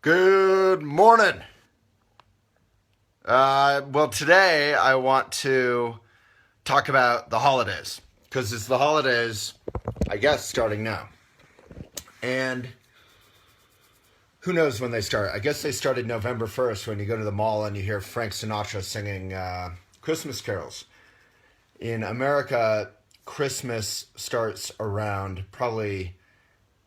Good morning. Well, today I want to talk about the holidays because it's the holidays, I guess, starting now. And who knows when they start? I guess they started November 1st when you go to the mall and you hear Frank Sinatra singing Christmas carols. In America, Christmas starts around probably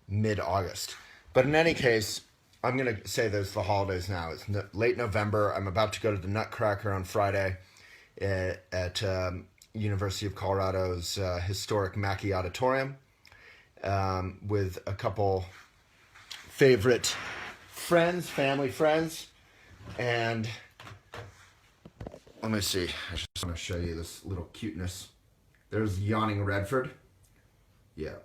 mid-August. But in any case, I'm going to say there's the holidays now. It's late November. I'm about to go to the Nutcracker on Friday at University of Colorado's historic Mackey Auditorium with a couple favorite friends, family friends. And let me see. I just want to show you this little cuteness. There's Yawning Redford. Yeah,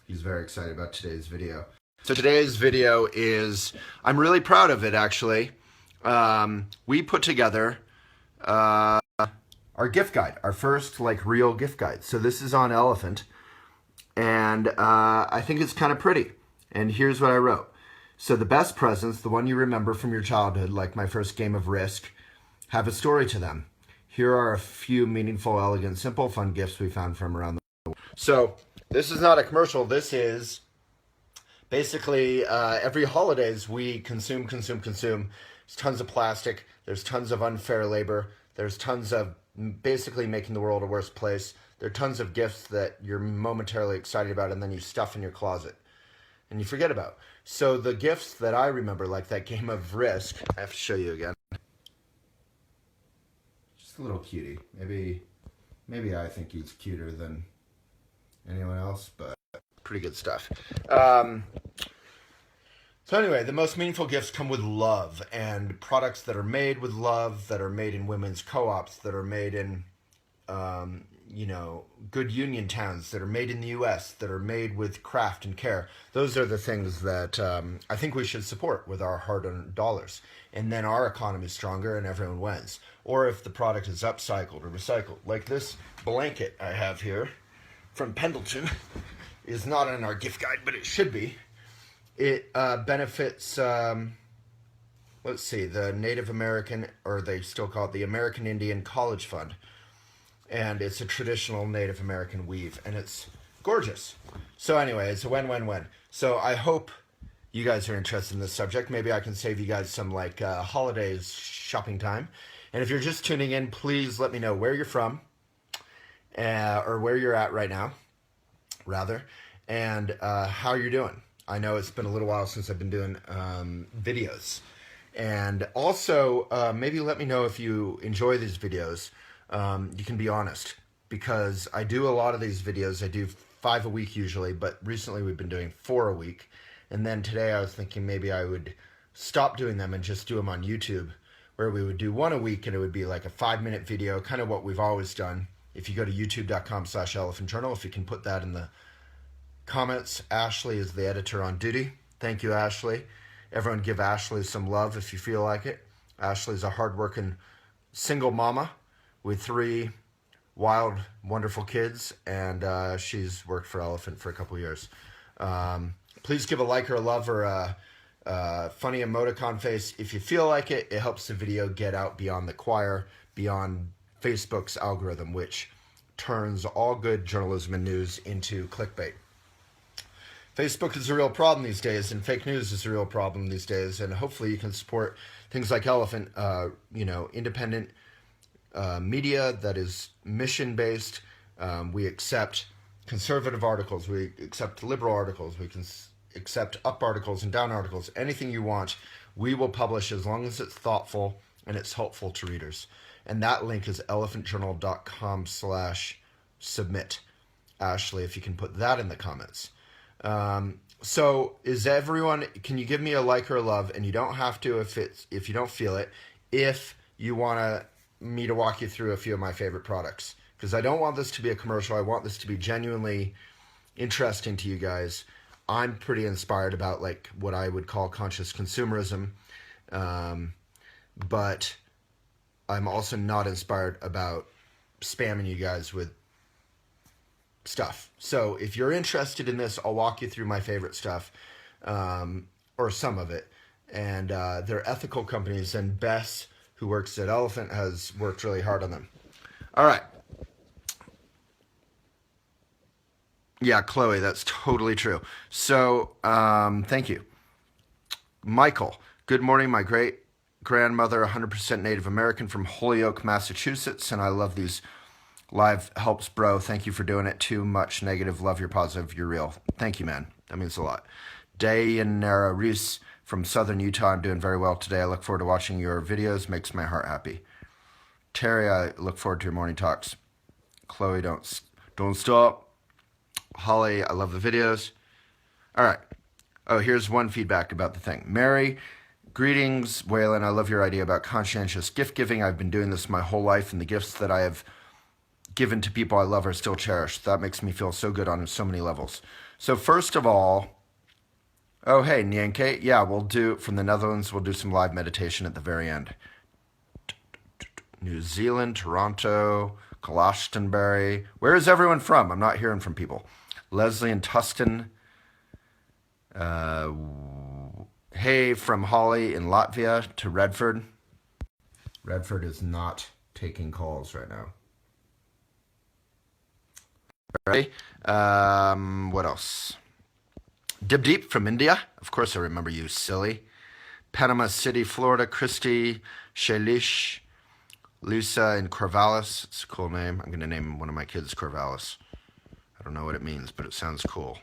he's very excited about today's video. So today's video is, I'm really proud of it actually. We put together our gift guide, our first real gift guide. So this is on Elephant, and I think it's kind of pretty. And here's what I wrote. So the best presents, the one you remember from your childhood, like my first game of Risk, have a story to them. Here are a few meaningful, elegant, simple, fun gifts we found from around the world. So this is not a commercial. This is basically, every holidays we consume. There's tons of plastic. There's tons of unfair labor. There's tons of basically making the world a worse place. There are tons of gifts that you're momentarily excited about and then you stuff in your closet and you forget about. So the gifts that I remember, like that game of Risk, I have to show you again. Just a little cutie. Maybe I think he's cuter than anyone else, but pretty good stuff. So anyway, the most meaningful gifts come with love and products that are made with love, that are made in women's co-ops, that are made in, good union towns, that are made in the U.S., that are made with craft and care. Those are the things that I think we should support with our hard-earned dollars. And then our economy is stronger and everyone wins. Or if the product is upcycled or recycled. Like this blanket I have here from Pendleton is not in our gift guide, but it should be. It benefits, the Native American, or they still call it the American Indian College Fund. And it's a traditional Native American weave, and it's gorgeous. So anyway, it's a win-win-win. So I hope you guys are interested in this subject. Maybe I can save you guys some holidays shopping time. And if you're just tuning in, please let me know where you're from, or where you're at right now, rather, and how you're doing. I know it's been a little while since I've been doing videos. And also, maybe let me know if you enjoy these videos. You can be honest, because I do a lot of these videos. I do 5 a week usually, but recently we've been doing 4 a week. And then today I was thinking maybe I would stop doing them and just do them on YouTube, where we would do 1 a week and it would be like a 5-minute video, kind of what we've always done. If you go to youtube.com/elephantjournal, if you can put that in the comments. Ashley is the editor on duty. Thank you, Ashley. Everyone give Ashley some love if you feel like it. Ashley's a hardworking single mama with 3 wild, wonderful kids, and she's worked for Elephant for a couple years. Please give a like or a love or a funny emoticon face if you feel like it. It helps the video get out beyond the choir, beyond Facebook's algorithm, which turns all good journalism and news into clickbait. Facebook is a real problem these days, and fake news is a real problem these days, and hopefully you can support things like Elephant, independent media that is mission-based. We accept conservative articles, we accept liberal articles, we can accept up articles and down articles, anything you want, we will publish as long as it's thoughtful and it's helpful to readers. And that link is elephantjournal.com/submit. Ashley, if you can put that in the comments. So is everyone, can you give me a like or a love? And you don't have to if you don't feel it, if you want me to walk you through a few of my favorite products, because I don't want this to be a commercial. I want this to be genuinely interesting to you guys. I'm pretty inspired about what I would call conscious consumerism. But I'm also not inspired about spamming you guys with stuff. So if you're interested in this, I'll walk you through my favorite stuff, or some of it. and they're ethical companies, and Bess, who works at Elephant, has worked really hard on them. All right. Yeah, Chloe, that's totally true. So, thank you. Michael, good morning. My great grandmother, 100% Native American from Holyoke, Massachusetts, and I love these live helps, bro. Thank you for doing it. Too much negative. Love your positive. You're real. Thank you, man. That means a lot. Dayanara Reese from Southern Utah. I'm doing very well today. I look forward to watching your videos. Makes my heart happy. Terry, I look forward to your morning talks. Chloe, don't stop. Holly, I love the videos. All right. Oh, here's one feedback about the thing. Mary, greetings, Waylon. I love your idea about conscientious gift giving. I've been doing this my whole life, and the gifts that I have given to people I love are still cherished. That makes me feel so good on so many levels. So first of all, oh, hey, Nyanke. Yeah, we'll do, from the Netherlands, we'll do some live meditation at the very end. New Zealand, Toronto, Glastonbury. Where is everyone from? I'm not hearing from people. Leslie and Tustin. Hey, from Holly in Latvia to Redford. Redford is not taking calls right now. Right. What else? Dibdeep from India. Of course I remember you, silly. Panama City, Florida. Christy, Shalish, Lisa in Corvallis. It's a cool name. I'm going to name one of my kids Corvallis. I don't know what it means, but it sounds cool.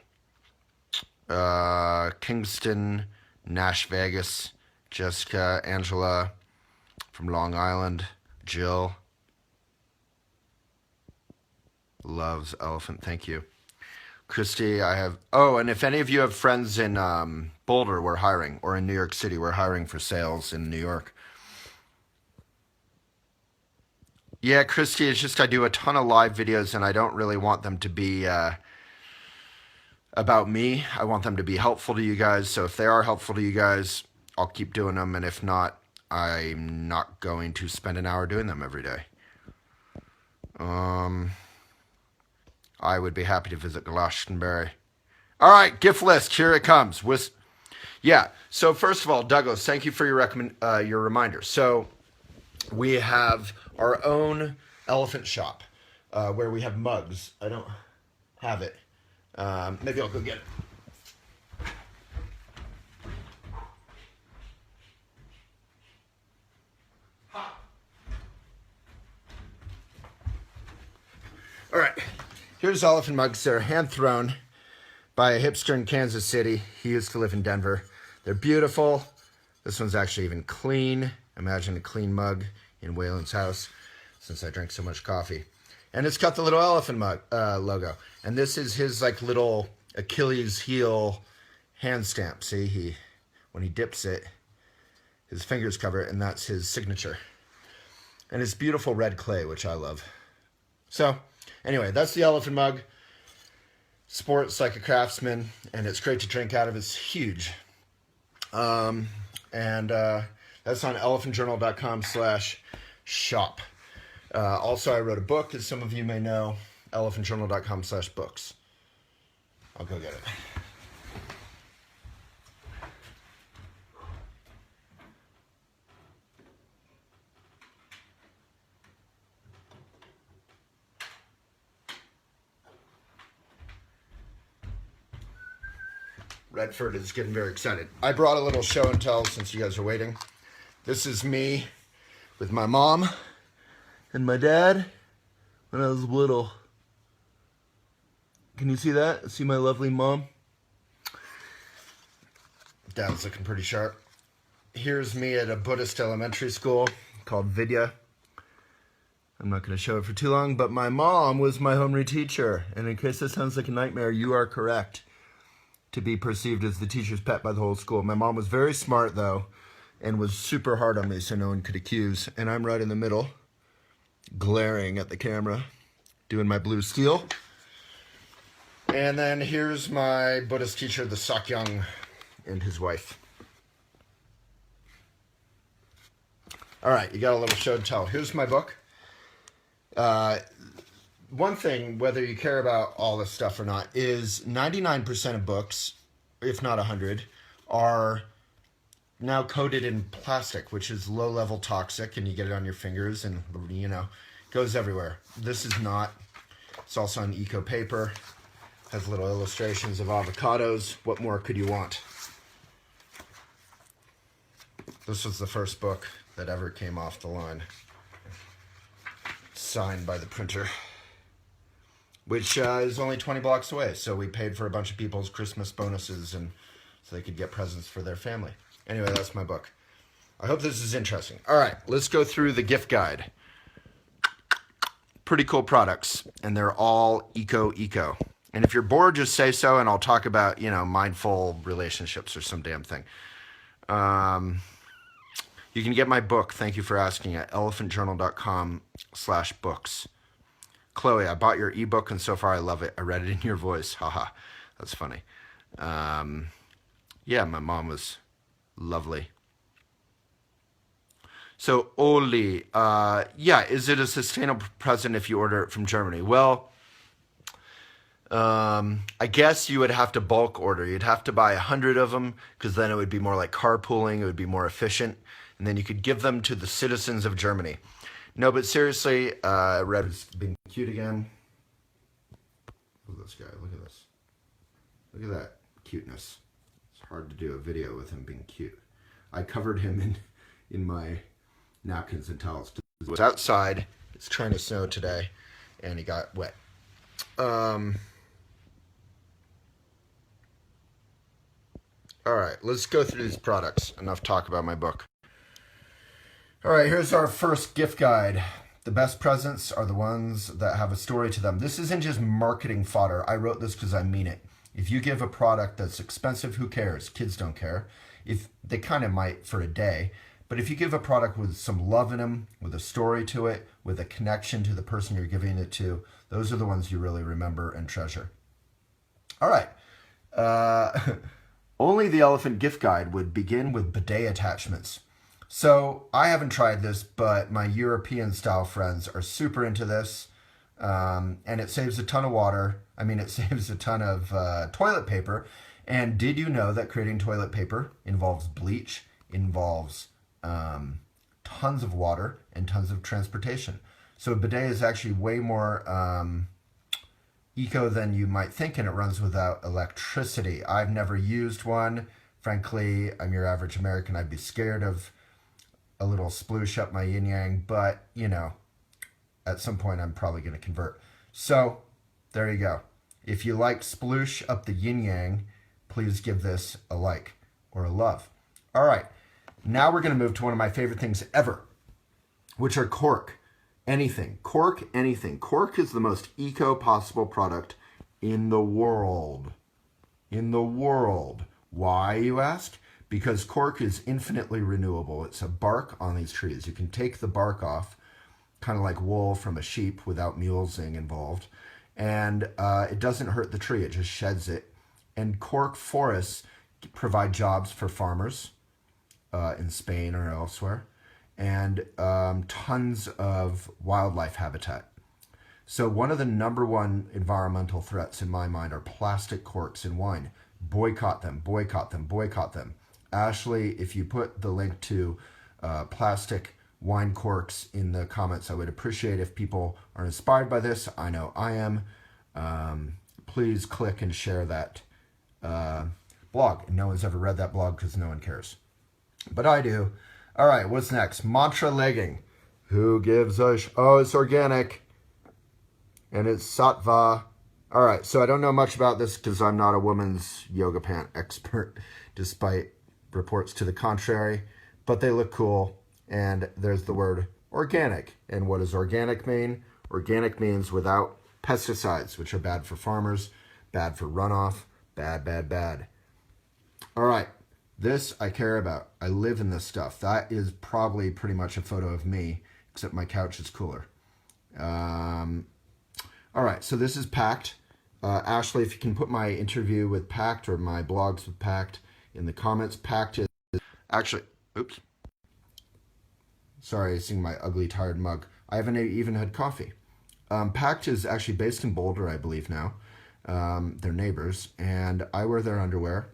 Kingston, Nash Vegas, Jessica, Angela from Long Island, Jill loves Elephant. Thank you. Christy, I have, oh, and if any of you have friends in Boulder, we're hiring, or in New York City, we're hiring for sales in New York. Yeah, Christy, it's just I do a ton of live videos, and I don't really want them to be about me. I want them to be helpful to you guys. So if they are helpful to you guys, I'll keep doing them. And if not, I'm not going to spend an hour doing them every day. I would be happy to visit Glastonbury. All right, gift list. Here it comes. Yeah. So first of all, Douglas, thank you for your reminder. So we have our own elephant shop where we have mugs. I don't have it. Maybe I'll go get it. All right. Here's elephant mugs. They're hand thrown by a hipster in Kansas City. He used to live in Denver. They're beautiful. This one's actually even clean. Imagine a clean mug in Waylon's house since I drank so much coffee. And it's got the little elephant mug logo. And this is his like little Achilles heel hand stamp. See, when he dips it, his fingers cover it, and that's his signature. And it's beautiful red clay, which I love. So, anyway, that's the elephant mug. Sports like a craftsman, and it's great to drink out of. It's huge. And that's on elephantjournal.com/shop. Also, I wrote a book, as some of you may know, elephantjournal.com/books. I'll go get it. Redford is getting very excited. I brought a little show and tell since you guys are waiting. This is me with my mom and my dad when I was little. Can you see that? See my lovely mom? Dad's looking pretty sharp. Here's me at a Buddhist elementary school called Vidya. I'm not going to show it for too long, but my mom was my home teacher. And in case that sounds like a nightmare, you are correct. To be perceived as the teacher's pet by the whole school. My mom was very smart, though, and was super hard on me so no one could accuse. And I'm right in the middle, glaring at the camera, doing my blue steel. And then here's my Buddhist teacher, the Sakyong, and his wife. All right, you got a little show and tell. Here's my book. One thing, whether you care about all this stuff or not, is 99% of books, if not 100, are now coated in plastic, which is low-level toxic, and you get it on your fingers and, goes everywhere. This is not. It's also on eco paper. Has little illustrations of avocados. What more could you want? This was the first book that ever came off the line. Signed by the printer. Which is only 20 blocks away. So we paid for a bunch of people's Christmas bonuses and so they could get presents for their family. Anyway, that's my book. I hope this is interesting. All right, let's go through the gift guide. Pretty cool products, and they're all eco. And if you're bored, just say so, and I'll talk about, mindful relationships or some damn thing. You can get my book, thank you for asking, at elephantjournal.com/books. Chloe, I bought your ebook, and so far I love it. I read it in your voice. Haha, that's funny. Yeah, my mom was lovely. So, Oli, is it a sustainable present if you order it from Germany? Well, I guess you would have to bulk order. You'd have to buy 100 of them because then it would be more like carpooling. It would be more efficient. And then you could give them to the citizens of Germany. No, but seriously, Red's being cute again. Look at this guy. Look at this. Look at that cuteness. It's hard to do a video with him being cute. I covered him in my napkins and towels. It was outside. It's trying to snow today, and he got wet. All right, let's go through these products. Enough talk about my book. All right, here's our first gift guide. The best presents are the ones that have a story to them. This isn't just marketing fodder. I wrote this because I mean it. If you give a product that's expensive, who cares? Kids don't care. If they kind of might for a day. But if you give a product with some love in them, with a story to it, with a connection to the person you're giving it to, those are the ones you really remember and treasure. All right. Only the Elephant gift guide would begin with bidet attachments. So I haven't tried this, but my European style friends are super into this. And it saves a ton of water. It saves a ton of toilet paper. And did you know that creating toilet paper involves bleach, involves tons of water, and tons of transportation? So a bidet is actually way more eco than you might think, and it runs without electricity. I've never used one. Frankly, I'm your average American. I'd be scared of a little sploosh up my yin-yang, but, at some point I'm probably going to convert. So, there you go. If you like sploosh up the yin-yang, please give this a like or a love. All right, now we're going to move to one of my favorite things ever, which are cork. Anything. Cork, anything. Cork is the most eco possible product in the world. In the world. Why, you ask? Because cork is infinitely renewable. It's a bark on these trees. You can take the bark off, kind of like wool from a sheep without mulesing involved. And it doesn't hurt the tree. It just sheds it. And cork forests provide jobs for farmers in Spain or elsewhere. And tons of wildlife habitat. So one of the number one environmental threats in my mind are plastic corks in wine. Boycott them, boycott them, boycott them. Ashley, if you put the link to plastic wine corks in the comments, I would appreciate if people are inspired by this. I know I am. Please click and share that blog. No one's ever read that blog because no one cares. But I do. All right, what's next? Mantra legging. Who gives a oh, it's organic. And it's sattva. All right, so I don't know much about this because I'm not a woman's yoga pant expert, despite reports to the contrary. But they look cool. And there's the word organic. And what does organic mean? Organic means without pesticides, which are bad for farmers, bad for runoff, bad, bad, bad. All right. This I care about. I live in this stuff. That is probably pretty much a photo of me, except my couch is cooler. All right, so this is Pact. Ashley, if you can put my interview with Pact or my blogs with Pact in the comments. Pact is actually, oops. Sorry, seeing my ugly, tired mug. I haven't even had coffee. Pact is actually based in Boulder, I believe now. They're neighbors, and I wear their underwear.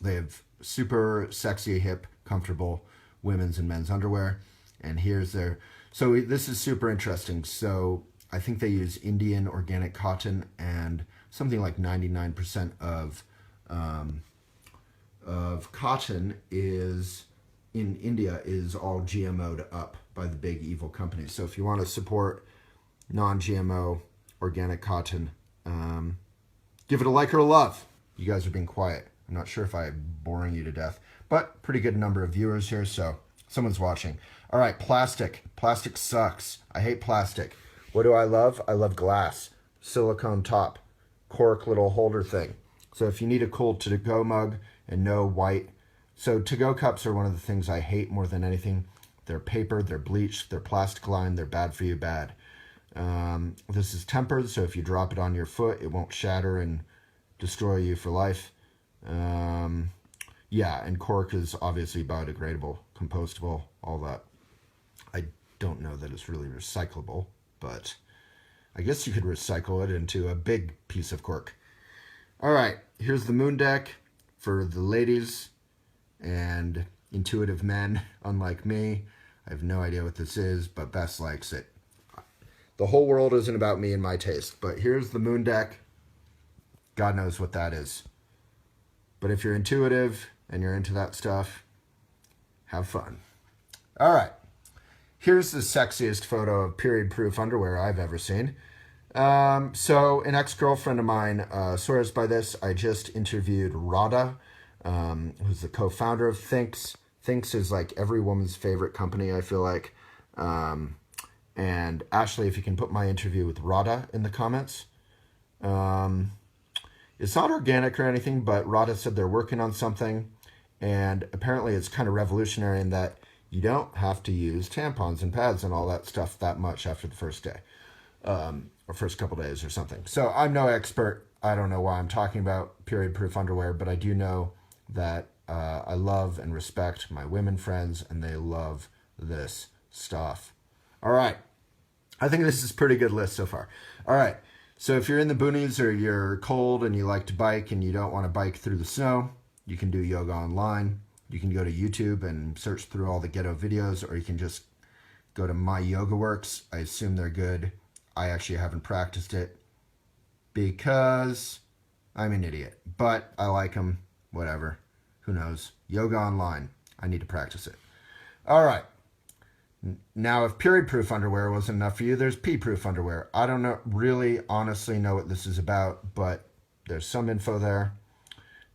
They have super sexy, hip, comfortable women's and men's underwear. And here's their... So this is super interesting. So I think they use Indian organic cotton, and something like 99% of cotton is in India is all GMO'd up by the big evil companies. So if you want to support non-GMO organic cotton, give it a like or a love. You guys are being quiet. I'm not sure if I'm boring you to death, but pretty good number of viewers here, so someone's watching. All right, plastic. Plastic sucks. I hate plastic. What do I love? I love glass. Silicone top. Cork little holder thing. So if you need a cool to-go mug and no white. So to-go cups are one of the things I hate more than anything. They're paper, they're bleached, they're plastic lined, they're bad for you, bad. This is tempered, so if you drop it on your foot, it won't shatter and destroy you for life. Yeah, and cork is obviously biodegradable, compostable, all that. I don't know that it's really recyclable, but I guess you could recycle it into a big piece of cork. All right, here's the moon deck for the ladies and intuitive men, unlike me. I have no idea what this is, but Bess likes it. The whole world isn't about me and my taste, but here's the moon deck. God knows what that is. But if you're intuitive and you're into that stuff, have fun. All right. Here's the sexiest photo of period-proof underwear I've ever seen. So an ex-girlfriend of mine swears by this. I just interviewed Radha, who's the co-founder of Thinx. Thinx is like every woman's favorite company, I feel like. And Ashley, if you can put my interview with Radha in the comments. It's not organic or anything, but Radha said they're working on something. And apparently it's kind of revolutionary in that you don't have to use tampons and pads and all that stuff that much after the first day. Or first couple days or something. So I'm no expert. I don't know why I'm talking about period-proof underwear, but I do know that I love and respect my women friends, and they love this stuff. All right. I think this is a pretty good list so far. All right. So if you're in the boonies or you're cold and you like to bike and you don't want to bike through the snow, you can do yoga online. You can go to YouTube and search through all the ghetto videos, or you can just go to My Yoga Works. I assume they're good. I actually haven't practiced it because I'm an idiot, but I like them. Whatever. Who knows? Yoga online. I need to practice it. All right. Now, if period-proof underwear wasn't enough for you, there's pee-proof underwear. I don't know, really, honestly know what this is about, but there's some info there.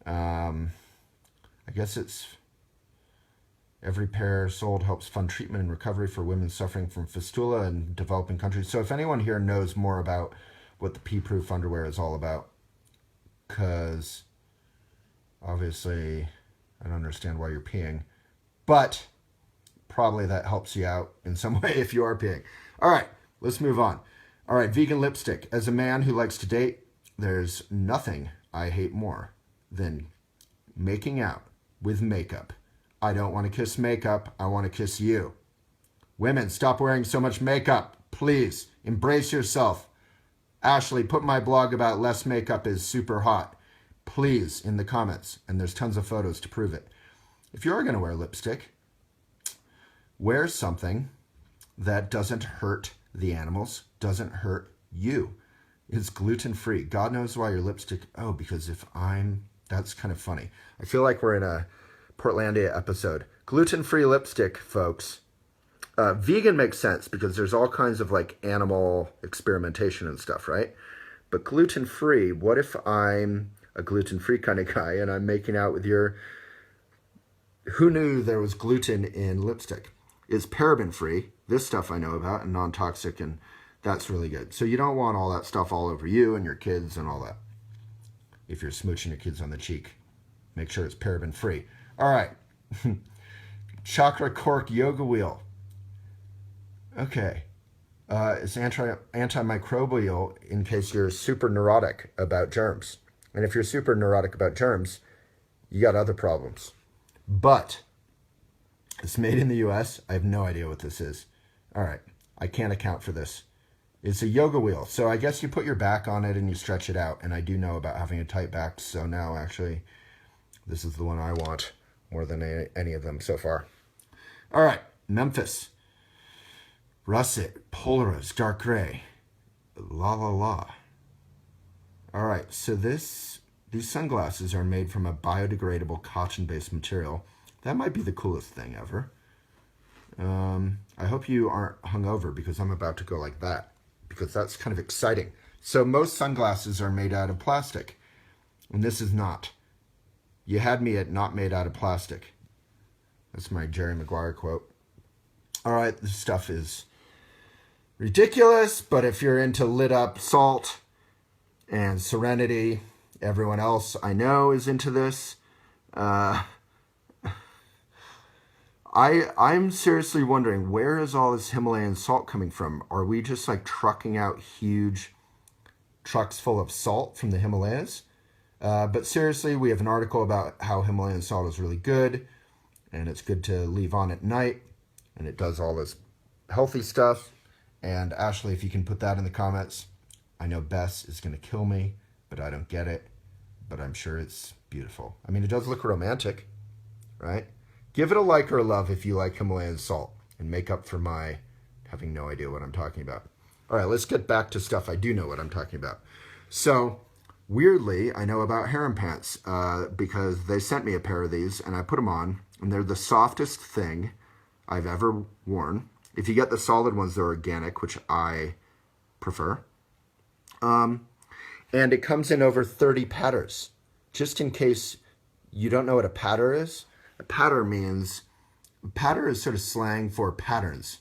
I guess it's every pair sold helps fund treatment and recovery for women suffering from fistula in developing countries. So if anyone here knows more about what the pee-proof underwear is all about, because obviously I don't understand why you're peeing, but probably that helps you out in some way if you are peeing. All right, let's move on. All right, vegan lipstick. As a man who likes to date, there's nothing I hate more than making out with makeup. I don't want to kiss makeup. I want to kiss you. Women, stop wearing so much makeup. Please, embrace yourself. Ashley, put my blog about less makeup is super hot. Please, in the comments. And there's tons of photos to prove it. If you're going to wear lipstick, wear something that doesn't hurt the animals, doesn't hurt you. It's gluten-free. God knows why your lipstick... Oh, because that's kind of funny. I feel like we're in a Portlandia episode. Gluten-free lipstick, folks. Vegan makes sense because there's all kinds of like animal experimentation and stuff, right? But gluten-free, what if I'm a gluten-free kind of guy and I'm making out with your... Who knew there was gluten in lipstick? It's paraben-free. This stuff I know about, and non-toxic, and that's really good. So you don't want all that stuff all over you and your kids and all that. If you're smooching your kids on the cheek, make sure it's paraben-free. All right. Chakra cork yoga wheel. Okay. It's antimicrobial in case you're super neurotic about germs. And if you're super neurotic about germs, you got other problems. But it's made in the U.S. I have no idea what this is. All right. I can't account for this. It's a yoga wheel. So I guess you put your back on it and you stretch it out. And I do know about having a tight back. So now actually This is the one I want more than any of them so far. All right, Memphis. Russet, Polaris, Dark Gray. La la la. All right, so these sunglasses are made from a biodegradable cotton-based material. That might be the coolest thing ever. I hope you aren't hungover because I'm about to go like that, because that's kind of exciting. So most sunglasses are made out of plastic, and this is not. You had me at not made out of plastic. That's my Jerry Maguire quote. All right, this stuff is ridiculous, but if you're into lit up salt and Serenity, everyone else I know is into this. I'm seriously wondering, where is all this Himalayan salt coming from? Are we just like trucking out huge trucks full of salt from the Himalayas? But seriously, we have an article about how Himalayan salt is really good, and it's good to leave on at night, and it does all this healthy stuff. And Ashley, if you can put that in the comments. I know Bess is going to kill me, but I don't get it. But I'm sure it's beautiful. I mean, it does look romantic, right? Give it a like or a love if you like Himalayan salt, and make up for my having no idea what I'm talking about. All right, let's get back to stuff I do know what I'm talking about. So, weirdly, I know about harem pants because they sent me a pair of these, and I put them on, and they're the softest thing I've ever worn. If you get the solid ones, they're organic, which I prefer. And it comes in over 30 patterns. Just in case you don't know what a patter is, a patter is sort of slang for patterns.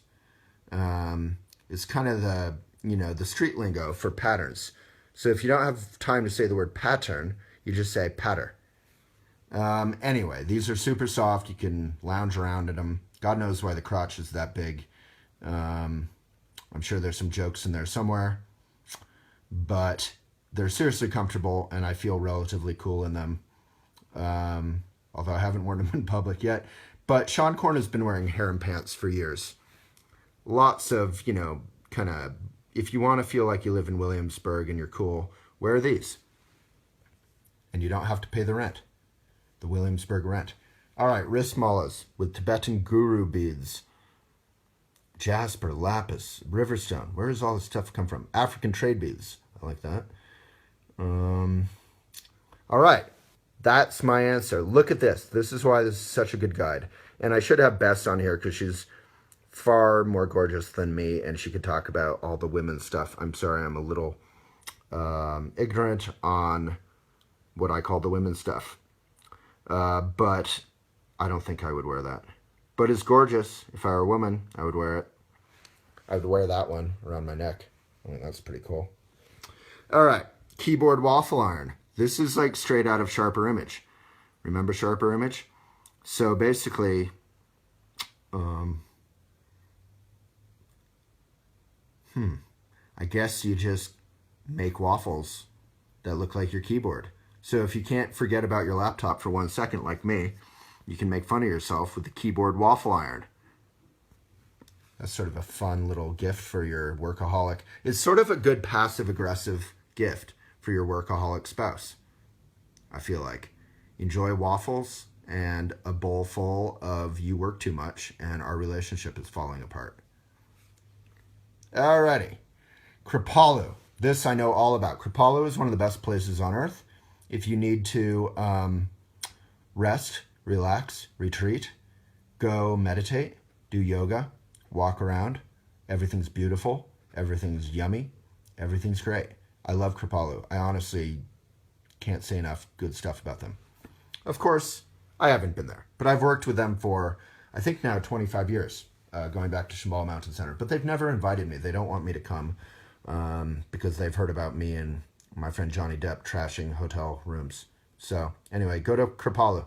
It's kind of the street lingo for patterns. So if you don't have time to say the word pattern, you just say patter. Anyway, these are super soft. You can lounge around in them. God knows why the crotch is that big. I'm sure there's some jokes in there somewhere. But they're seriously comfortable, and I feel relatively cool in them. Although I haven't worn them in public yet. But Sean Corn has been wearing harem pants for years. Lots of, kind of, if you want to feel like you live in Williamsburg and you're cool, wear these. And you don't have to pay the rent. The Williamsburg rent. All right, wrist malas with Tibetan guru beads. Jasper, lapis, riverstone. Where does all this stuff come from? African trade beads. I like that. All right. That's my answer. Look at this. This is why this is such a good guide. And I should have Bess on here because she's far more gorgeous than me, and she could talk about all the women's stuff. I'm sorry, I'm a little ignorant on what I call the women's stuff. But I don't think I would wear that. But it's gorgeous. If I were a woman, I would wear it. I would wear that one around my neck. I think that's pretty cool. All right. Keyboard waffle iron. This is like straight out of Sharper Image. Remember Sharper Image? So basically, I guess you just make waffles that look like your keyboard. So if you can't forget about your laptop for 1 second like me, you can make fun of yourself with the keyboard waffle iron. That's sort of a fun little gift for your workaholic. It's sort of a good passive-aggressive gift for your workaholic spouse, I feel like. Enjoy waffles and a bowl full of you work too much and our relationship is falling apart. Alrighty. Kripalu. This I know all about. Kripalu is one of the best places on earth. If you need to rest, relax, retreat, go meditate, do yoga, walk around. Everything's beautiful. Everything's yummy. Everything's great. I love Kripalu. I honestly can't say enough good stuff about them. Of course, I haven't been there, but I've worked with them for, I think now 25 years, going back to Shambhala Mountain Center. But they've never invited me. They don't want me to come because they've heard about me and my friend Johnny Depp trashing hotel rooms. So anyway, go to Kripalu.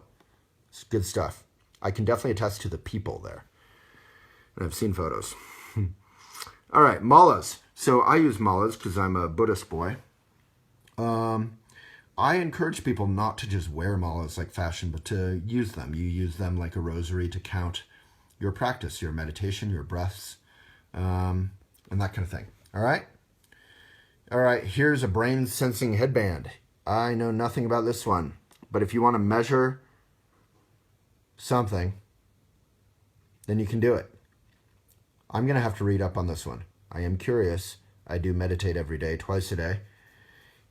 It's good stuff. I can definitely attest to the people there. And I've seen photos. All right, malas. So I use malas because I'm a Buddhist boy. I encourage people not to just wear malas like fashion, but to use them. You use them like a rosary to count your practice, your meditation, your breaths, and that kind of thing. All right? All right, here's a brain sensing headband. I know nothing about this one, but if you want to measure something, then you can do it. I'm going to have to read up on this one. I am curious. I do meditate every day, twice a day,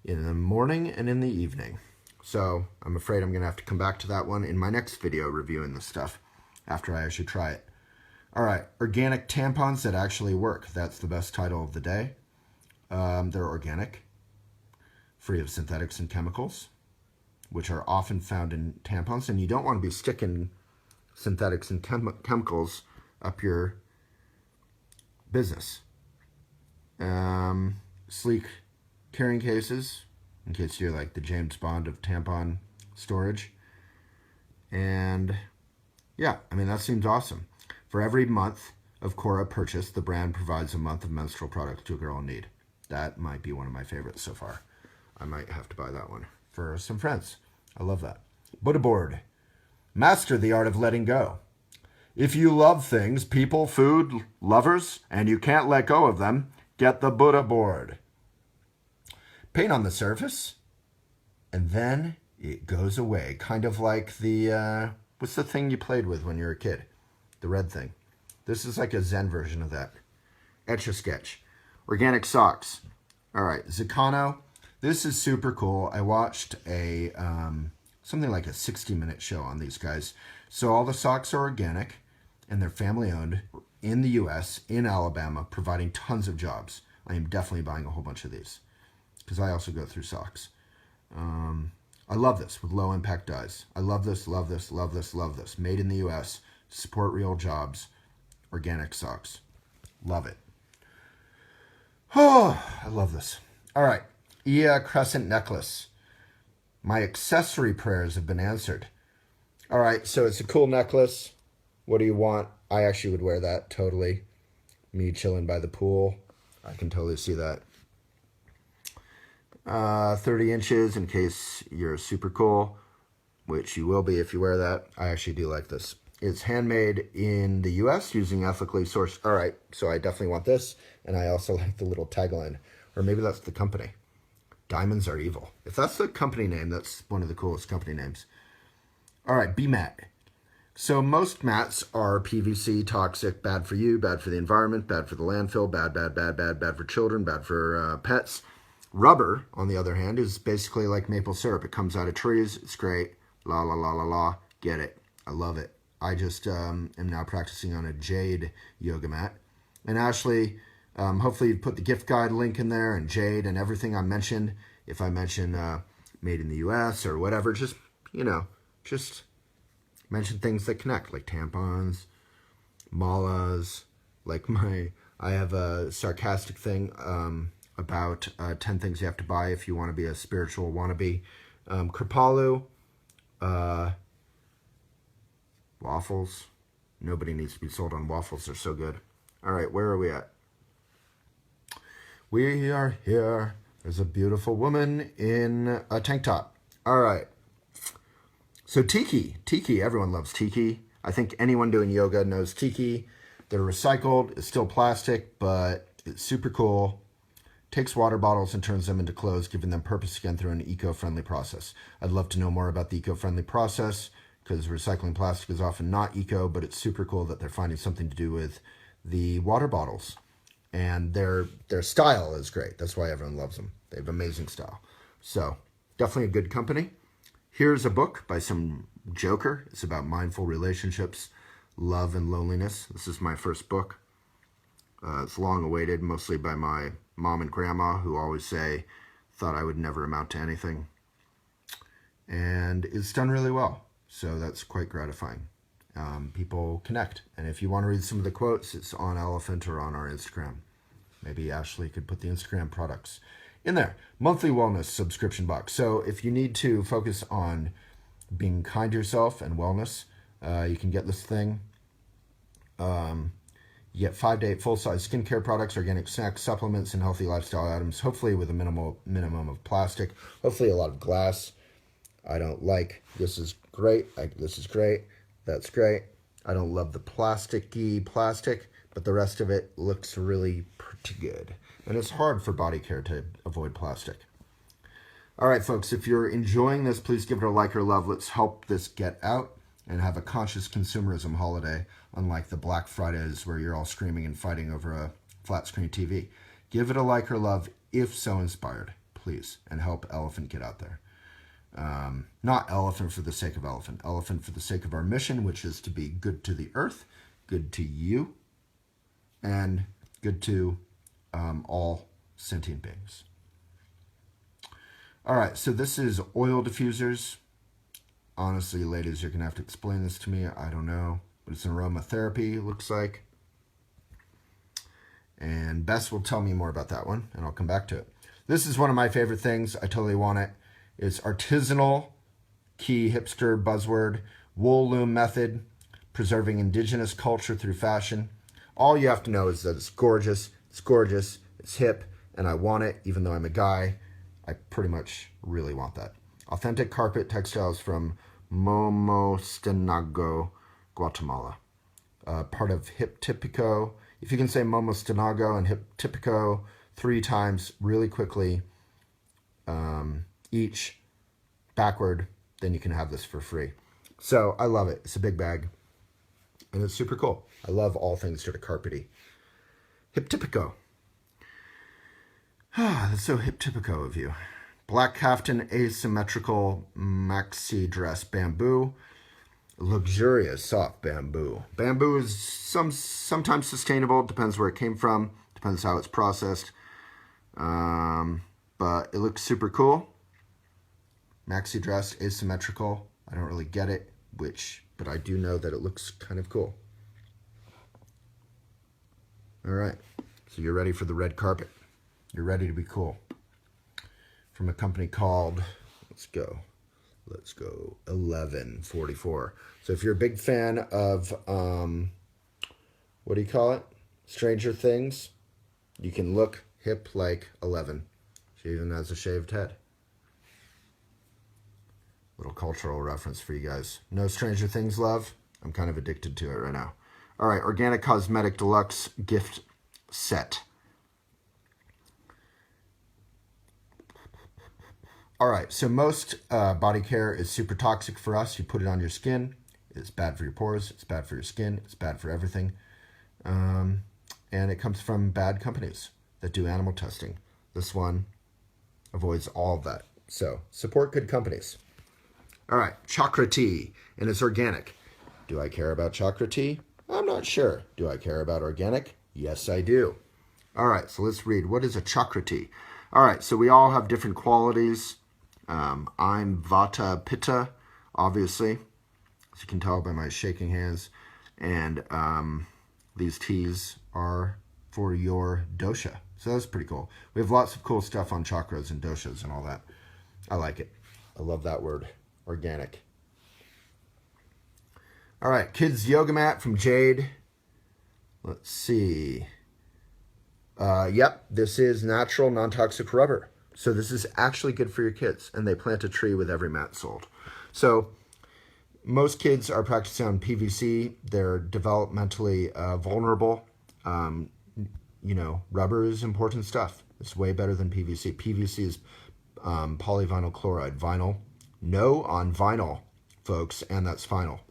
in the morning and in the evening. So I'm afraid I'm going to have to come back to that one in my next video reviewing this stuff after I actually try it. All right, organic tampons that actually work. That's the best title of the day. They're organic, free of synthetics and chemicals, which are often found in tampons. And you don't want to be sticking synthetics and chemicals up your business. Sleek carrying cases, in case you're like the James Bond of tampon storage. And yeah, I mean, that seems awesome. For every month of Cora purchase, the brand provides a month of menstrual products to a girl in need. That might be one of my favorites so far. I might have to buy that one for some friends. I love that. Buddha board. Master the art of letting go. If you love things, people, food, lovers, and you can't let go of them, get the Buddha board. Paint on the surface, and then it goes away. Kind of like the, what's the thing you played with when you were a kid? The red thing. This is like a Zen version of that. Etch-a-sketch. Organic socks. All right, Zakano. This is super cool. I watched a something like a 60-minute show on these guys. So all the socks are organic, and they're family-owned in the U.S., in Alabama, providing tons of jobs. I am definitely buying a whole bunch of these because I also go through socks. I love this with low-impact dyes. I love this, love this, love this, love this. Made in the U.S., support real jobs, organic socks. Love it. Oh, I love this. All right. Ia crescent necklace. My accessory prayers have been answered. All right, so it's a cool necklace. What do you want? I actually would wear that, totally. Me chilling by the pool. I can totally see that. 30 inches in case you're super cool, which you will be if you wear that. I actually do like this. It's handmade in the U.S. using ethically sourced. All right, so I definitely want this, and I also like the little tagline, or maybe that's the company. Diamonds are evil. If that's the company name, that's one of the coolest company names. All right, B-mat. So most mats are PVC, toxic, bad for you, bad for the environment, bad for the landfill, bad for children, bad for pets. Rubber, on the other hand, is basically like maple syrup. It comes out of trees. It's great. La, la, la, la, la. Get it. I love it. I just am now practicing on a jade yoga mat. And Ashley, hopefully you put the gift guide link in there and jade and everything I mentioned. If I mention made in the U.S. or whatever, just, just mention things that connect, like tampons, malas, like I have a sarcastic thing about 10 things you have to buy if you want to be a spiritual wannabe. Kripalu, waffles. Nobody needs to be sold on waffles. They're so good. All right, where are we at? We are here. There's a beautiful woman in a tank top. All right. So tiki, everyone loves tiki. I think anyone doing yoga knows tiki. They're recycled. It's still plastic, but it's super cool. Takes water bottles and turns them into clothes, giving them purpose again through an eco-friendly process. I'd love to know more about the eco-friendly process because recycling plastic is often not eco, but it's super cool that they're finding something to do with the water bottles. And their style is great. That's why everyone loves them. They have amazing style. So definitely a good company. Here's a book by some joker. It's about mindful relationships, love, and loneliness. This is my first book. It's long awaited, mostly by my mom and grandma, who always say, thought I would never amount to anything. And it's done really well. So that's quite gratifying. People connect. And if you want to read some of the quotes, it's on Elephant or on our Instagram. Maybe Ashley could put the Instagram products in there. Monthly wellness subscription box. So if you need to focus on being kind to yourself and wellness, you can get this thing. You get 5 to 8 full-size skincare products, organic snacks, supplements, and healthy lifestyle items, hopefully with a minimum of plastic, hopefully a lot of glass. I don't like, this is great, this is great, that's great. I don't love the plasticky plastic, but the rest of it looks really pretty good. And it's hard for body care to avoid plastic. All right, folks, if you're enjoying this, please give it a like or love. Let's help this get out. and have a conscious consumerism holiday, unlike the Black Fridays where you're all screaming and fighting over a flat screen TV. Give it a like or love if so inspired, please, and help Elephant get out there. Not elephant for the sake of elephant. Elephant for the sake of our mission, which is to be good to the earth, good to you, and good to all sentient beings. All right, so this is oil diffusers. Honestly, ladies, you're going to have to explain this to me. I don't know. But it's an aromatherapy, it looks like. And Bess will tell me more about that one, and I'll come back to it. This is one of my favorite things. I totally want it. It's artisanal, key hipster buzzword, wool loom method, preserving indigenous culture through fashion. All you have to know is that it's gorgeous, it's hip, and I want it, even though I'm a guy. I pretty much really want that. Authentic carpet textiles from Momostenango, Guatemala. Part of Hip Typico. If you can say Momostenango and Hip Typico 3 times really quickly, each backward, then you can have this for free. So I love it. It's a big bag, and it's super cool. I love all things sort of carpety. Hip Typico. That's so hip typico of you. Black kaftan asymmetrical maxi dress bamboo. Luxurious soft bamboo. Bamboo is sometimes sustainable. Depends where it came from. Depends how it's processed. But it looks super cool. Maxi dress asymmetrical. I don't really get it, but I do know that it looks kind of cool. All right. So you're ready for the red carpet. You're ready to be cool. From a company called, let's go, 1144. So if you're a big fan of, what do you call it? Stranger Things, you can look hip like 11. She even has a shaved head. Little cultural reference for you guys. No Stranger Things love? I'm kind of addicted to it right now. All right, Organic Cosmetic Deluxe Gift Set. All right, so most body care is super toxic for us. You put it on your skin. It's bad for your pores. It's bad for your skin. It's bad for everything. And it comes from bad companies that do animal testing. This one avoids all of that. So support good companies. All right, chakra tea, and it's organic. Do I care about chakra tea? I'm not sure. Do I care about organic? Yes, I do. All right, so let's read. What is a chakra tea? All right, so we all have different qualities. I'm Vata Pitta, obviously, as you can tell by my shaking hands. And these teas are for your dosha. So that's pretty cool. We have lots of cool stuff on chakras and doshas and all that. I like it. I love that word, organic. All right, kids yoga mat from Jade. Let's see. Yep, this is natural, non-toxic rubber. So this is actually good for your kids, and they plant a tree with every mat sold. So most kids are practicing on PVC. They're developmentally vulnerable. Rubber is important stuff. It's way better than PVC. PVC is polyvinyl chloride. Vinyl, no on vinyl, folks, and that's final.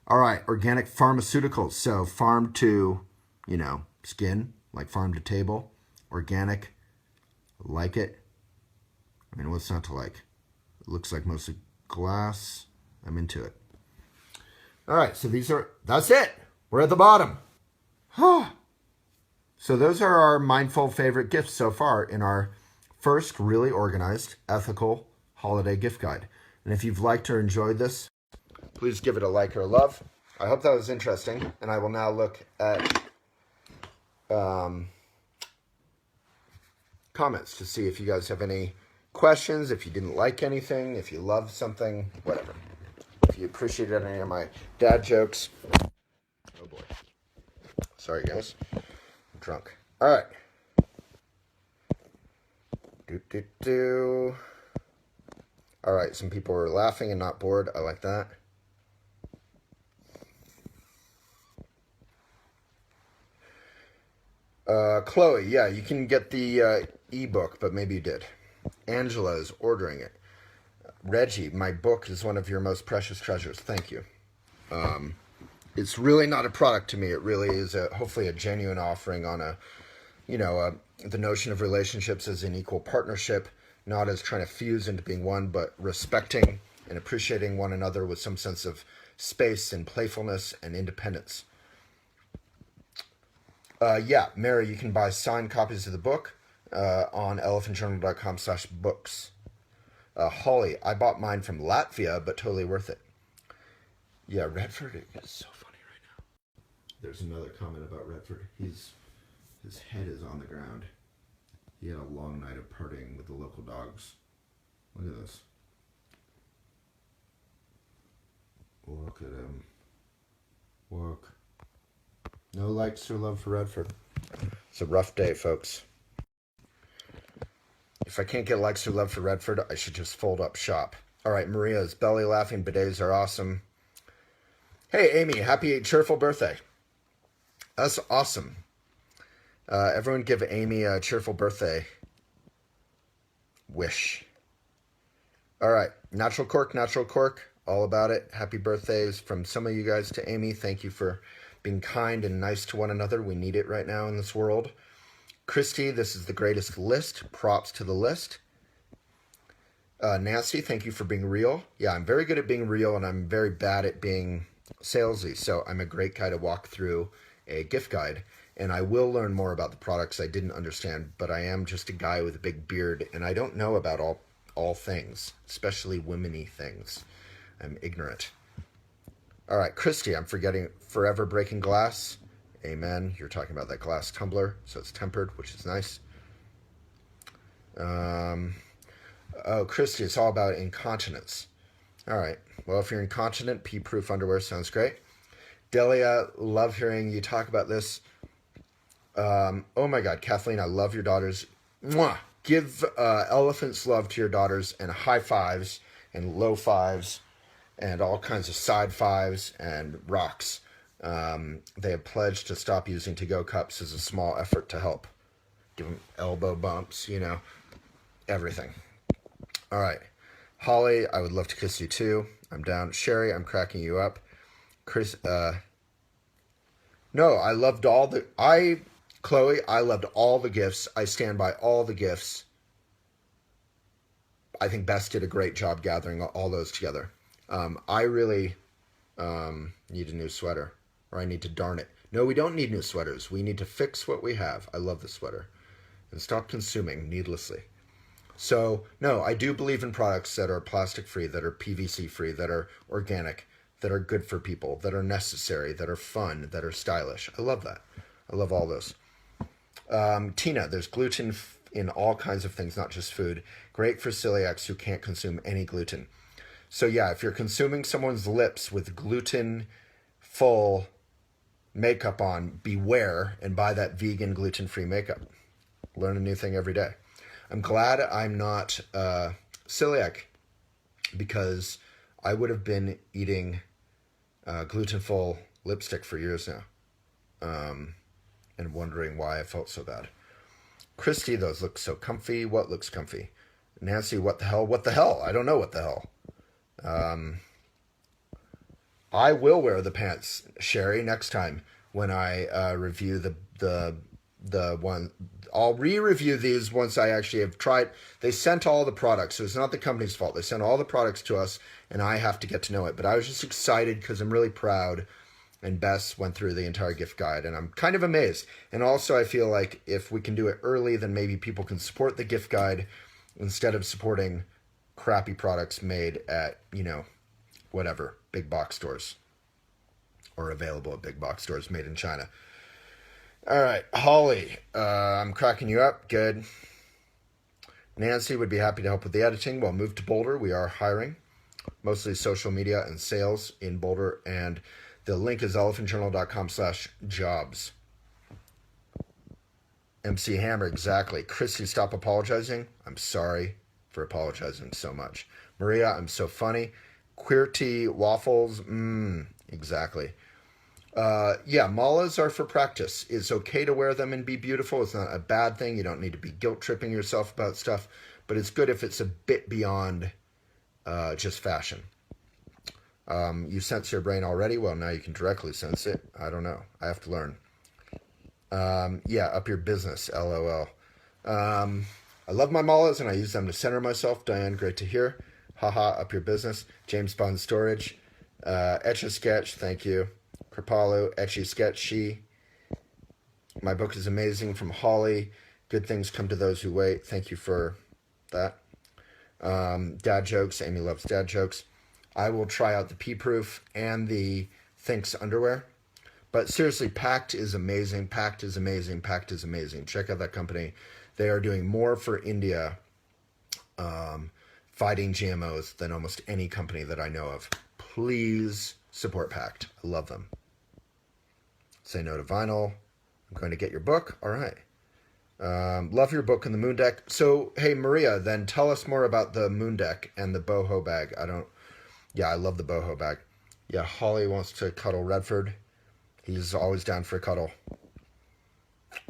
All right, organic pharmaceuticals. So farm to, skin, like farm to table. Organic, like it. I mean, what's not to like? It looks like mostly glass. I'm into it. All right, so that's it. We're at the bottom. So those are our mindful favorite gifts so far in our first really organized, ethical holiday gift guide. And if you've liked or enjoyed this, please give it a like or a love. I hope that was interesting. And I will now look at comments to see if you guys have any questions, if you didn't like anything, if you loved something, whatever. If you appreciated any of my dad jokes. Oh boy. Sorry, guys. I'm drunk. All right. All right, some people are laughing and not bored. I like that. Chloe, yeah, you can get the ebook, but maybe you did. Angela is ordering it. Reggie, my book is one of your most precious treasures. Thank you. It's really not a product to me. It really is hopefully a genuine offering on the notion of relationships as an equal partnership, not as trying to fuse into being one, but respecting and appreciating one another with some sense of space and playfulness and independence. Mary, you can buy signed copies of the book on elephantjournal.com/books. Holly, I bought mine from Latvia, but totally worth it. Yeah, Redford is so funny right now. There's another comment about Redford. His head is on the ground. He had a long night of partying with the local dogs. Look at this. Look at him. Look. No likes or love for Redford. It's a rough day, folks. If I can't get likes or love for Redford, I should just fold up shop. All right, Maria's belly laughing. Bidets are awesome. Hey, Amy, happy cheerful birthday. That's awesome. Everyone give Amy a cheerful birthday wish. All right, natural cork, all about it. Happy birthdays from some of you guys to Amy. Thank you for being kind and nice to one another. We need it right now in this world. Christy, this is the greatest list. Props to the list. Nancy, thank you for being real. Yeah, I'm very good at being real, and I'm very bad at being salesy. So I'm a great guy to walk through a gift guide, and I will learn more about the products I didn't understand, but I am just a guy with a big beard, and I don't know about all things, especially women-y things. I'm ignorant. All right, Christy, I'm forever breaking glass. Amen. You're talking about that glass tumbler, so it's tempered, which is nice. Christy, it's all about incontinence. All right. Well, if you're incontinent, pee-proof underwear sounds great. Delia, love hearing you talk about this. Oh my God, Kathleen, I love your daughters. Mwah! Give elephants love to your daughters and high fives and low fives and all kinds of side fives and rocks. They have pledged to stop using to-go cups as a small effort to help. Give them elbow bumps, everything. All right. Holly, I would love to kiss you too. I'm down. Sherry, I'm cracking you up. Chris, no, I loved Chloe, I loved all the gifts. I stand by all the gifts. I think Bess did a great job gathering all those together. I really need a new sweater, or I need to darn it. No, we don't need new sweaters. We need to fix what we have. I love the sweater. And stop consuming needlessly. So, no, I do believe in products that are plastic-free, that are PVC-free, that are organic, that are good for people, that are necessary, that are fun, that are stylish. I love that. I love all those. Tina, there's gluten in all kinds of things, not just food. Great for celiacs who can't consume any gluten. So yeah, if you're consuming someone's lips with gluten-full makeup on, beware and buy that vegan gluten-free makeup. Learn a new thing every day. I'm glad I'm not celiac, because I would have been eating gluten-full lipstick for years now, and wondering why I felt so bad. Christy, those look so comfy. What looks comfy? Nancy, what the hell? What the hell? I don't know what the hell. I will wear the pants, Sherry, next time when I review the one. I'll re-review these once I actually have tried. They sent all the products, so it's not the company's fault. They sent all the products to us, and I have to get to know it. But I was just excited because I'm really proud, and Bess went through the entire gift guide, and I'm kind of amazed. And also I feel like if we can do it early, then maybe people can support the gift guide instead of supporting crappy products made at, whatever, big box stores, or available at big box stores made in China. All right, Holly, I'm cracking you up. Good. Nancy would be happy to help with the editing. Well, move to Boulder. We are hiring, mostly social media and sales in Boulder, and the link is elephantjournal.com/jobs. MC Hammer, exactly. Christy, stop apologizing. I'm sorry for apologizing so much. Maria, I'm so funny. Queerty waffles, exactly. Malas are for practice. It's okay to wear them and be beautiful. It's not a bad thing. You don't need to be guilt-tripping yourself about stuff, but it's good if it's a bit beyond just fashion. You sense your brain already? Well, now you can directly sense it. I don't know. I have to learn. Yeah, up your business, LOL. I love my mallas and I use them to center myself. Diane, great to hear. Haha, up your business. James Bond Storage. Etch-a-Sketch, thank you. Kripalu, Etchy-Sketchy. My book is amazing from Holly. Good things come to those who wait. Thank you for that. Dad jokes. Amy loves dad jokes. I will try out the P-Proof and the Thinks underwear. But seriously, Pact is amazing. Pact is amazing. Pact is amazing. Check out that company. They are doing more for India fighting GMOs than almost any company that I know of. Please support Pact. I love them. Say no to vinyl. I'm going to get your book. All right. Love your book on the moon deck. So, hey, Maria, then tell us more about the moon deck and the boho bag. Yeah, I love the boho bag. Yeah, Holly wants to cuddle Redford. He's always down for a cuddle.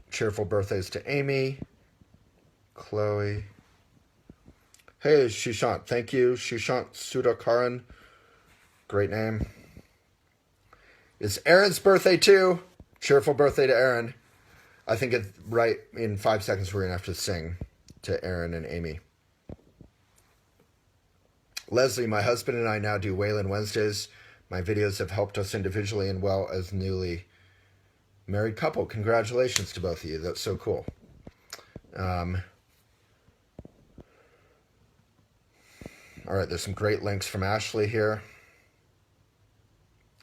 Cheerful birthdays to Amy. Chloe. Hey, Shushant. Thank you. Shushant Sudakaran. Great name. It's Aaron's birthday too. Cheerful birthday to Aaron. I think it's right in 5 seconds we're going to have to sing to Aaron and Amy. Leslie, my husband and I now do Waylon Wednesdays. My videos have helped us individually and well as newly married couple. Congratulations to both of you. That's so cool. All right, there's some great links from Ashley here.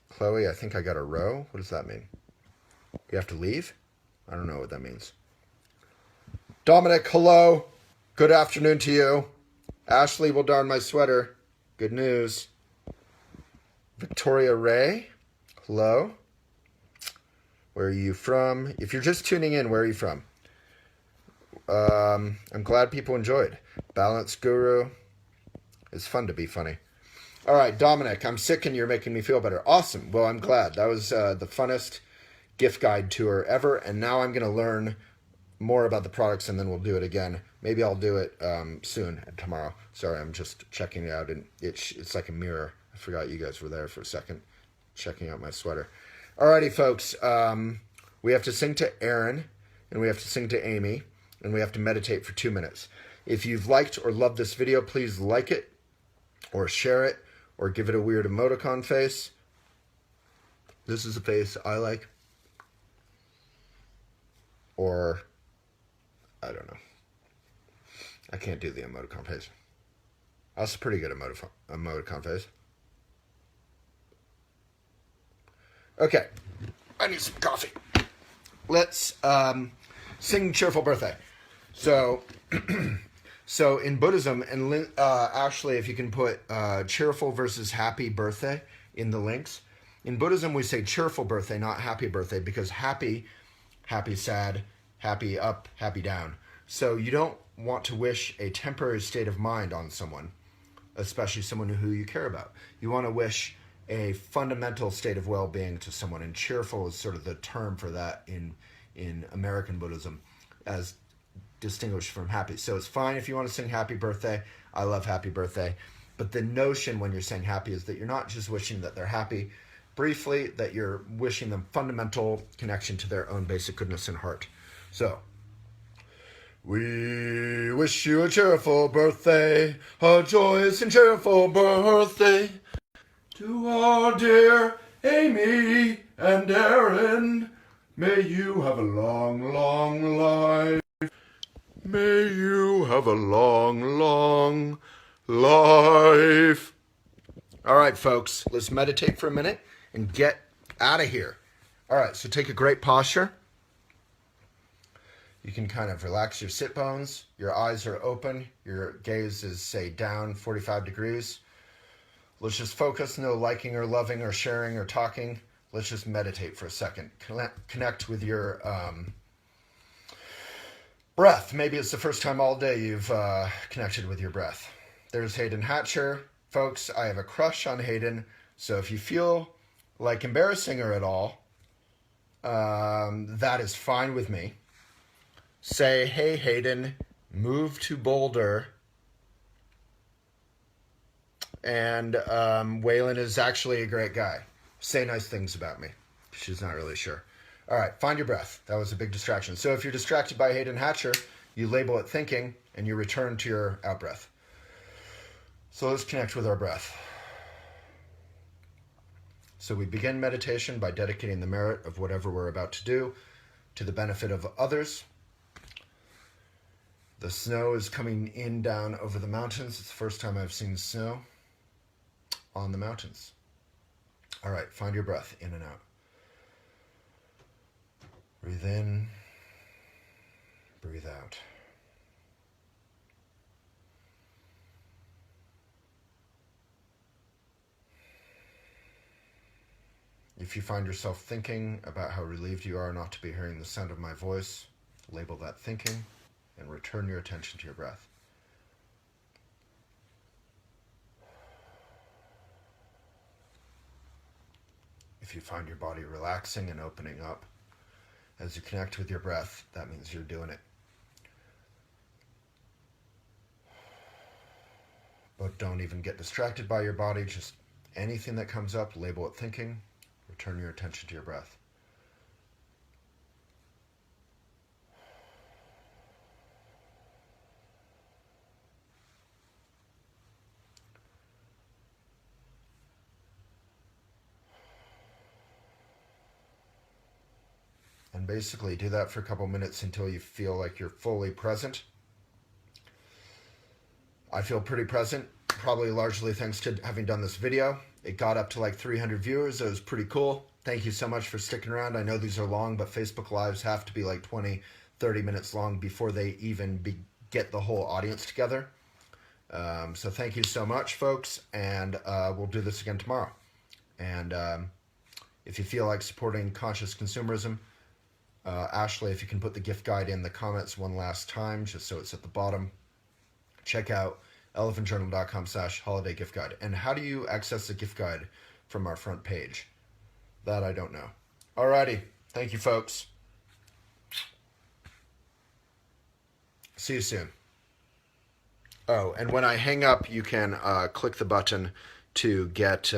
Chloe, I think I got a row. What does that mean? You have to leave? I don't know what that means. Dominic, hello. Good afternoon to you. Ashley will darn my sweater. Good news. Victoria Ray, hello. Where are you from? If you're just tuning in, where are you from? I'm glad people enjoyed. Balance Guru. It's fun to be funny. All right, Dominic, I'm sick and you're making me feel better. Awesome. Well, I'm glad. That was the funnest gift guide tour ever. And now I'm going to learn more about the products and then we'll do it again. Maybe I'll do it soon, tomorrow. Sorry, I'm just checking it out. And it's like a mirror. I forgot you guys were there for a second, checking out my sweater. Alrighty, folks. We have to sing to Aaron, and we have to sing to Amy, and we have to meditate for 2 minutes. If you've liked or loved this video, please like it, or share it, or give it a weird emoticon face. This is a face I like. Or, I don't know. I can't do the emoticon face. That's a pretty good emoticon face. Okay, I need some coffee. Let's sing Cheerful Birthday. So, so in Buddhism, and Ashley, if you can put cheerful versus happy birthday in the links. In Buddhism, we say cheerful birthday, not happy birthday, because happy, sad, happy up, happy down. So you don't want to wish a temporary state of mind on someone, especially someone who you care about. You want to wish a fundamental state of well-being to someone, and cheerful is sort of the term for that in American Buddhism, as distinguished from happy. So it's fine if you want to sing happy birthday. I love happy birthday. But the notion when you're saying happy is that you're not just wishing that they're happy briefly, that you're wishing them fundamental connection to their own basic goodness and heart. So, we wish you a cheerful birthday, a joyous and cheerful birthday. To our dear Amy and Aaron, may you have a long, long life. May you have a long, long life. All right, folks, let's meditate for a minute and get out of here. All right, so take a great posture. You can kind of relax your sit bones. Your eyes are open. Your gaze is, say, down 45 degrees. Let's just focus, no liking or loving or sharing or talking. Let's just meditate for a second. Connect with your breath. Maybe it's the first time all day you've connected with your breath. There's Hayden Hatcher. Folks, I have a crush on Hayden. So if you feel like embarrassing her at all, that is fine with me. Say, hey, Hayden, move to Boulder. And Waylon is actually a great guy. Say nice things about me. She's not really sure. All right, find your breath. That was a big distraction. So if you're distracted by Hayden Hatcher, you label it thinking, and you return to your out breath. So let's connect with our breath. So we begin meditation by dedicating the merit of whatever we're about to do to the benefit of others. The snow is coming in down over the mountains. It's the first time I've seen snow on the mountains. All right, find your breath in and out. Breathe in, breathe out. If you find yourself thinking about how relieved you are not to be hearing the sound of my voice, label that thinking and return your attention to your breath. If you find your body relaxing and opening up as you connect with your breath, that means you're doing it. But don't even get distracted by your body. Just anything that comes up, label it thinking. Return your attention to your breath. And basically do that for a couple minutes until you feel like you're fully present. I feel pretty present, probably largely thanks to having done this video. It got up to like 300 viewers. It was pretty cool. Thank you so much for sticking around. I know these are long, but Facebook Lives have to be like 20, 30 minutes long before they even get the whole audience together. So thank you so much, folks, and we'll do this again tomorrow. And if you feel like supporting conscious consumerism, Ashley, if you can put the gift guide in the comments one last time, just so it's at the bottom. Check out elephantjournal.com/holiday gift guide. And how do you access the gift guide from our front page? That I don't know. Alrighty. Thank you, folks. See you soon. Oh, and when I hang up, you can click the button to get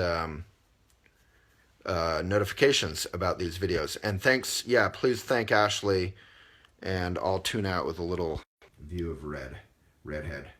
notifications about these videos. And thanks, please thank Ashley, and I'll tune out with a little view of redhead.